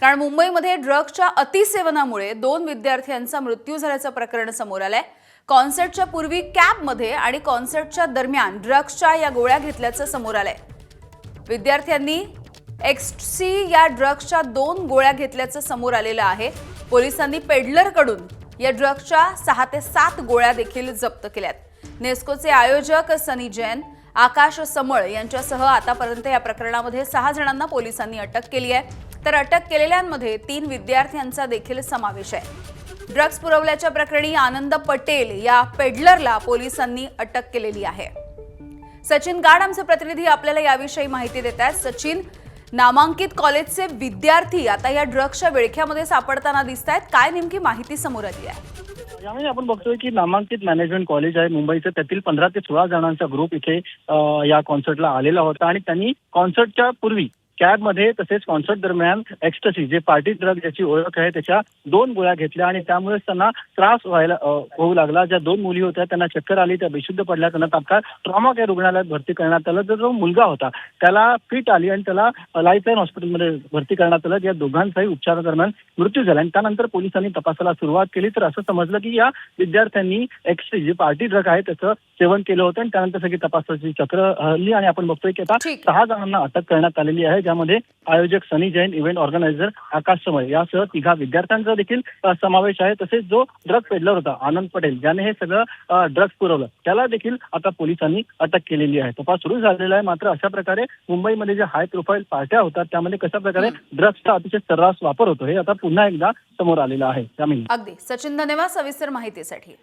कारण मुंबईमध्ये ड्रग्सच्या अतिसेवनामुळे 2 विद्यार्थ्यांचा मृत्यू झाल्याचं प्रकरण समोर आलंय। कॉन्सर्टच्या पूर्वी कॅबमध्ये आणि कॉन्सर्टच्या दरम्यान ड्रग्सच्या या गोळ्या घेतल्याचं समोर आलंय। विद्यार्थ्यांनी एक्स्टसी या ड्रग्सच्या 2 गोळ्या घेतल्याचं समोर आलेलं आहे। पोलिसांनी पेडलरकडून या ड्रग्सच्या 6 ते 7 गोळ्या देखील जप्त केल्यात। नेस्कोचे आयोजक सनी जैन, आकाश समळ यांच्यासह आतापर्यंत या प्रकरणामध्ये 6 जणांना पोलिसांनी अटक केली आहे। तर अटक केलेल्यांमध्ये 3 विद्यार्थ्यांचा देखील समावेश आहे। ड्रग्स पुरवल्याच्या प्रकरणी आनंद पटेल या पेडलरला पोलिसांनी अटक केलेली आहे। सचिन गाड आमचे प्रतिनिधी आपल्याला याविषयी माहिती देत आहेत। सचिन, नामांकित कॉलेजचे विद्यार्थी आता या ड्रग्सच्या विळख्यामध्ये सापडताना दिसतायत, काय नेमकी माहिती समोर आली आहे? यामध्ये आपण बघतोय की नामांकित मॅनेजमेंट कॉलेज आहे मुंबईचं, त्यातील 15 ते 16 जणांचा ग्रुप इथे या कॉन्सर्टला आलेला होता आणि त्यांनी कॉन्सर्टच्या पूर्वी कॅबमध्ये तसेच कॉन्सर्ट दरम्यान एक्स्टसी जे पार्टी ड्रग ज्याची ओळख आहे त्याच्या 2 गोळ्या घेतल्या आणि त्यामुळेच त्यांना त्रास होऊ लागला। ज्या 2 मुली होत्या त्यांना चक्कर आली, त्या बेशुद्ध पडल्या, त्यांना तात्काळ ट्रॉमा केअर रुग्णालयात भरती करण्यात आलं। तर जो मुलगा होता त्याला फिट आली आणि त्याला लाईफलाईन हॉस्पिटलमध्ये भरती करण्यात आलं। या दोघांचाही उपचारादरम्यान मृत्यू झाला आणि त्यानंतर पोलिसांनी तपासाला सुरुवात केली तर असं समजलं की या विद्यार्थ्यांनी एक्स्टसी जे पार्टी ड्रग आहे त्याचं सेवन केलं होतं आणि त्यानंतर सगळी तपासाची चक्र हल्ली आणि आपण बघतोय की आता 6 जणांना अटक करण्यात आलेली आहे, ज्यामध्ये आयोजक सनी जैन, इव्हेंट ऑर्गनायझर आकाश समळ यासह 3 विद्यार्थ्यांचा देखील समावेश आहे। तसेच जो ड्रग पेडलर होता आनंद पटेल ज्याने हे सगळं ड्रग्स पुरवलं त्याला देखील आता पोलिसांनी अटक केलेली आहे। तपास सुरू झालेला आहे। मात्र अशा प्रकारे मुंबईमध्ये ज्या हाय प्रोफाईल पार्ट्या होतात त्यामध्ये कशा प्रकारे ड्रग्सचा अतिशय सर्रास वापर होतो हे आता पुन्हा एकदा समोर आलेलं आहे। अगदी सचिन, धन्यवाद सविस्तर माहितीसाठी।